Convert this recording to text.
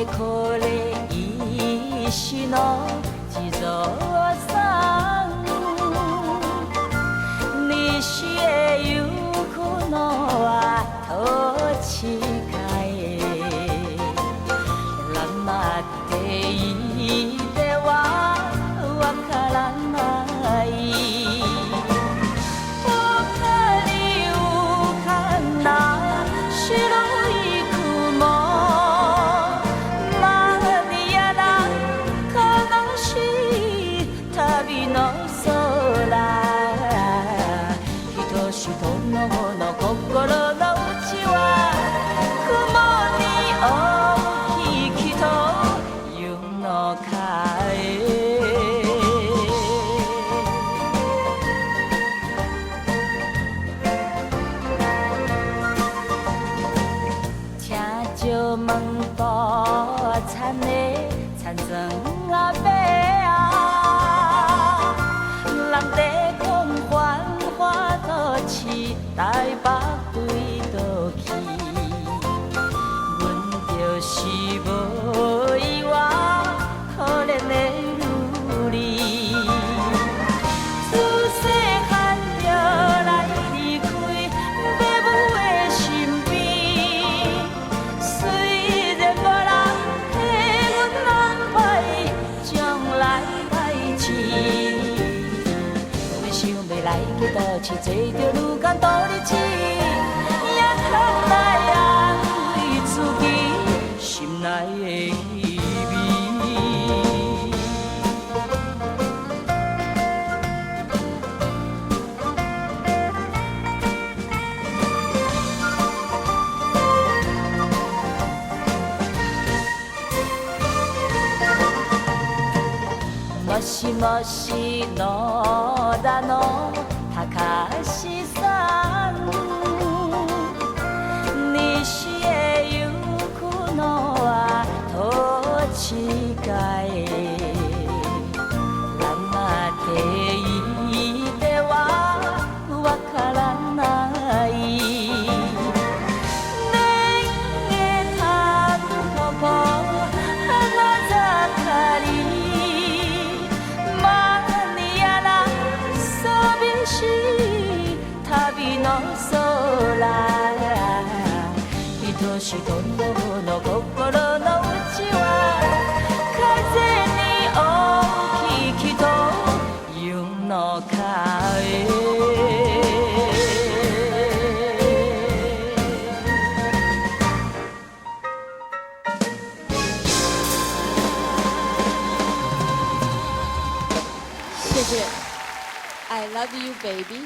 れこれ石の地蔵さん、西へ行くのは土地かえ、黙っていてはわからない。他に浮かんだ白い雲、マニアな悲しい旅の空、人しとの心の内は雲に大きいというのかい。就问多惨的惨真阿伯啊，人在讲繁华都市，台北对倒去，阮就是无依我可怜的女儿，自细汉就来离开父母的身边。虽然无人替阮安排将来代志，阮想要来去倒市，做着愈艰苦日子，也通来安慰自己心内的意味。もしもし野田の高橋さん、西へ行くのは土地かえ、黙っていてはわからない。年月たつとこ花盛り、旅の空、愛しとの心の内は風に大きいというのかい。谢谢 I love you baby。